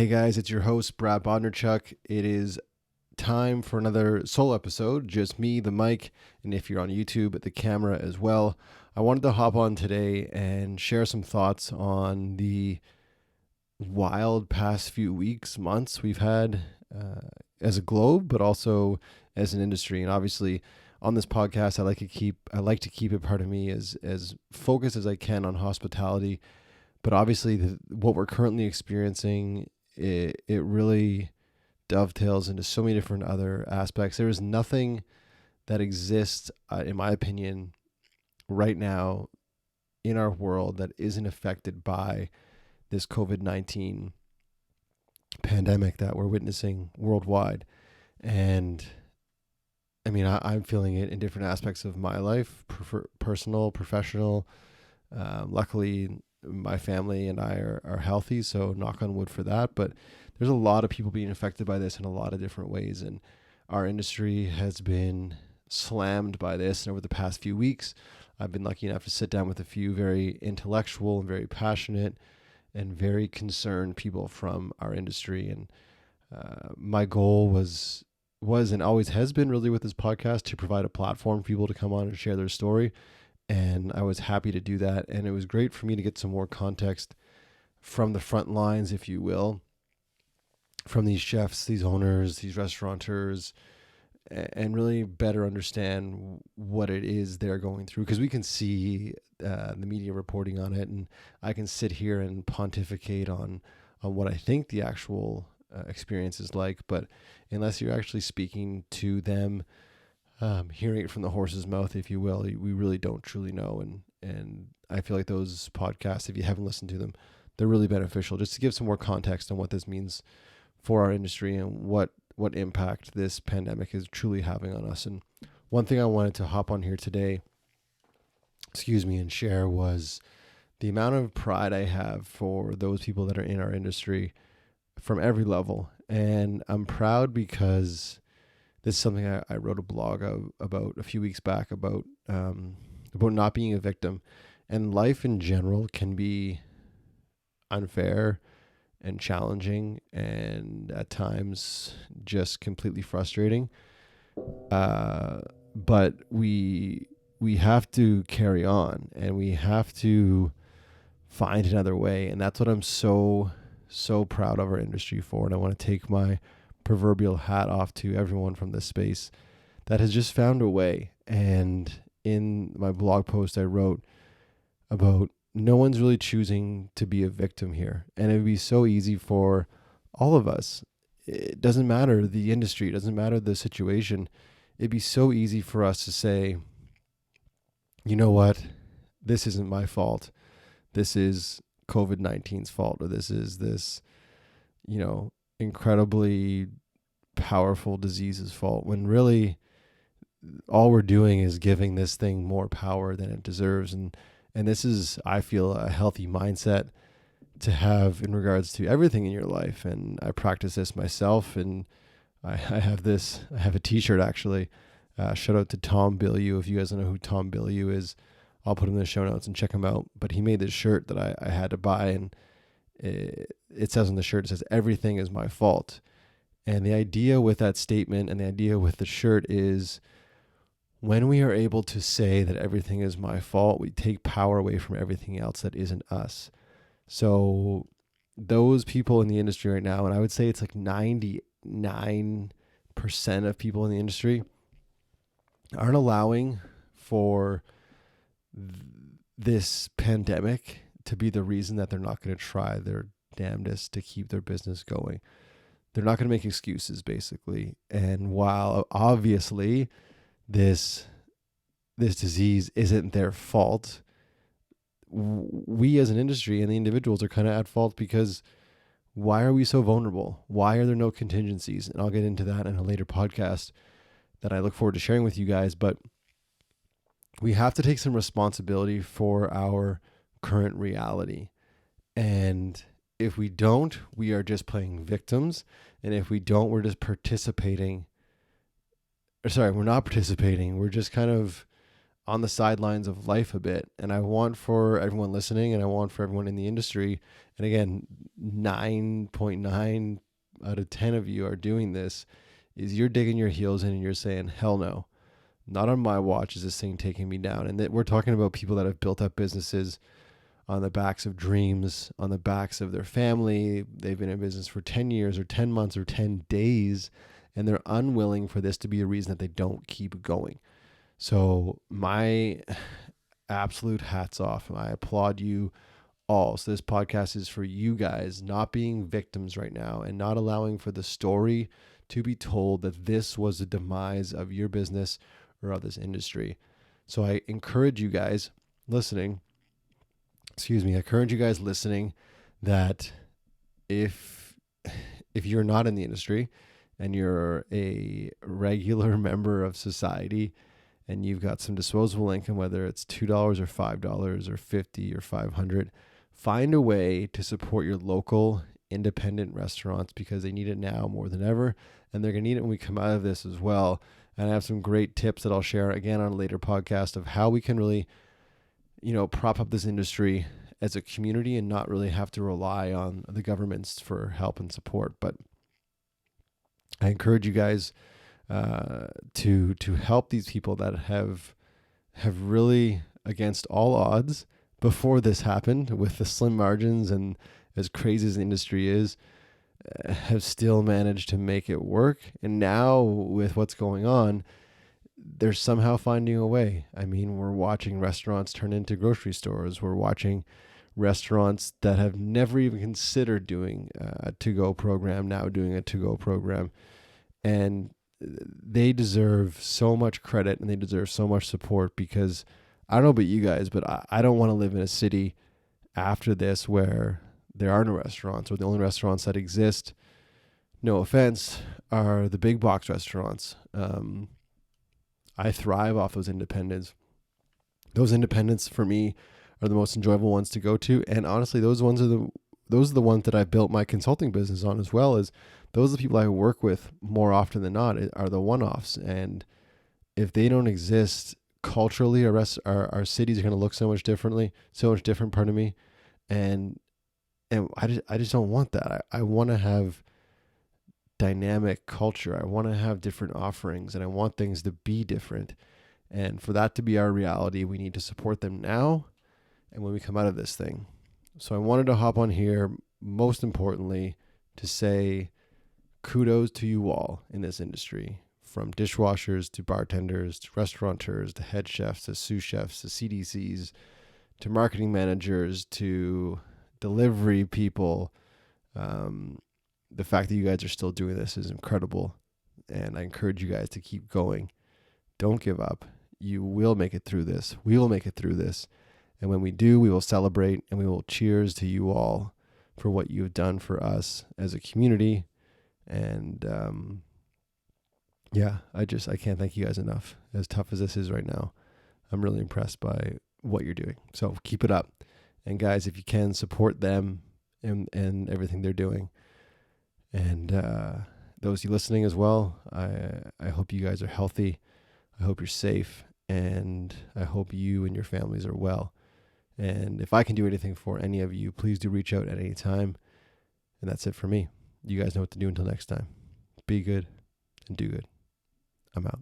Hey guys, it's your host, Brad Bodnarchuk. It is time for another solo episode, just me, the mic, and if you're on YouTube, the camera as well. I wanted to hop on today and share some thoughts on the wild past few weeks, months we've had as a globe, but also as an industry. And obviously, on this podcast, I like to keep it part of me as focused as I can on hospitality. But obviously, what we're currently experiencing, it really dovetails into so many different other aspects. There is nothing that exists, in my opinion, right now in our world that isn't affected by this COVID-19 pandemic that we're witnessing worldwide. And I mean, I'm feeling it in different aspects of my life, personal, professional. Luckily, my family and I are healthy, so knock on wood for that. But there's a lot of people being affected by this in a lot of different ways. And our industry has been slammed by this. And over the past few weeks, I've been lucky enough to sit down with a few very intellectual and very passionate and very concerned people from our industry. And my goal was and always has been really with this podcast to provide a platform for people to come on and share their story. And I was happy to do that. And it was great for me to get some more context from the front lines, if you will, from these chefs, these owners, these restaurateurs, and really better understand what it is they're going through. Because we can see the media reporting on it, and I can sit here and pontificate on what I think the actual experience is like. But unless you're actually speaking to them, hearing it from the horse's mouth, if you will, we really don't truly know. And I feel like those podcasts, if you haven't listened to them, they're really beneficial just to give some more context on what this means for our industry and what impact this pandemic is truly having on us. And one thing I wanted to hop on here today, and share was the amount of pride I have for those people that are in our industry from every level. And I'm proud because this is something I wrote a blog about a few weeks back about not being a victim. And life in general can be unfair and challenging and at times just completely frustrating. But we have to carry on and we have to find another way. And that's what I'm so proud of our industry for. And I want to take my proverbial hat off to everyone from this space that has just found a way. And in my blog post, I wrote about no one's really choosing to be a victim here. And it would be so easy for all of us. It doesn't matter the industry, it doesn't matter the situation. It'd be so easy for us to say, you know what, this isn't my fault. This is COVID-19's fault, or this is this, incredibly powerful disease's fault, when really all we're doing is giving this thing more power than it deserves. And this is, I feel, a healthy mindset to have in regards to everything in your life. And I practice this myself. And I have a t-shirt actually. Shout out to Tom Bilyeu. If you guys don't know who Tom Bilyeu is, I'll put him in the show notes and check him out. But he made this shirt that I had to buy. And it says on the shirt, it says, everything is my fault. And the idea with that statement and the idea with the shirt is, when we are able to say that everything is my fault, we take power away from everything else that isn't us. So those people in the industry right now, and I would say it's like 99% of people in the industry, aren't allowing for this pandemic to be the reason that they're not going to try their damnedest to keep their business going. They're not going to make excuses, basically. And while obviously this disease isn't their fault, we as an industry and the individuals are kind of at fault, because why are we so vulnerable? Why are there no contingencies? And I'll get into that in a later podcast that I look forward to sharing with you guys. But we have to take some responsibility for our current reality. And if we don't, we are just playing victims. And if we don't, we're just we're not participating. We're just kind of on the sidelines of life a bit. And I want for everyone listening, and I want for everyone in the industry, and again, 9.9 out of 10 of you are doing this, is you're digging your heels in and you're saying, hell no, not on my watch is this thing taking me down. And that we're talking about people that have built up businesses on the backs of dreams, on the backs of their family. They've been in business for 10 years or 10 months or 10 days, and they're unwilling for this to be a reason that they don't keep going. So my absolute hats off. I applaud you all. So this podcast is for you guys not being victims right now and not allowing for the story to be told that this was the demise of your business or of this industry. So I encourage you guys listening, that if you're not in the industry and you're a regular member of society and you've got some disposable income, whether it's $2 or $5 or $50 or $500, find a way to support your local independent restaurants, because they need it now more than ever, and they're going to need it when we come out of this as well. And I have some great tips that I'll share again on a later podcast of how we can really, prop up this industry as a community and not really have to rely on the governments for help and support. But I encourage you guys to help these people that have really, against all odds, before this happened, with the slim margins and as crazy as the industry is, have still managed to make it work. And now with what's going on, they're somehow finding a way. I mean, we're watching restaurants turn into grocery stores. We're watching restaurants that have never even considered doing a to-go program now doing a to-go program. And they deserve so much credit and they deserve so much support, because I don't know about you guys, but I don't want to live in a city after this where there are no restaurants, or the only restaurants that exist, no offense, are the big box restaurants. I thrive off those independents. Those independents for me are the most enjoyable ones to go to. And honestly, those are the ones that I built my consulting business on as well. As those are the people I work with more often than not, are the one-offs. And if they don't exist culturally, our cities are going to look so much different, pardon me. And I just don't want that. I want to have dynamic culture. I want to have different offerings, and I want things to be different. And for that to be our reality, we need to support them now and when we come out of this thing. So I wanted to hop on here, most importantly, to say kudos to you all in this industry, from dishwashers to bartenders to restaurateurs to head chefs to sous chefs to CDCs to marketing managers to delivery people. The fact that you guys are still doing this is incredible, and I encourage you guys to keep going. Don't give up. You will make it through this. We will make it through this. And when we do, we will celebrate and we will cheers to you all for what you've done for us as a community. And I can't thank you guys enough. As tough as this is right now, I'm really impressed by what you're doing. So keep it up. And guys, if you can, support them and everything they're doing. And those of you listening as well, I hope you guys are healthy. I hope you're safe. And I hope you and your families are well. And if I can do anything for any of you, please do reach out at any time. And that's it for me. You guys know what to do until next time. Be good and do good. I'm out.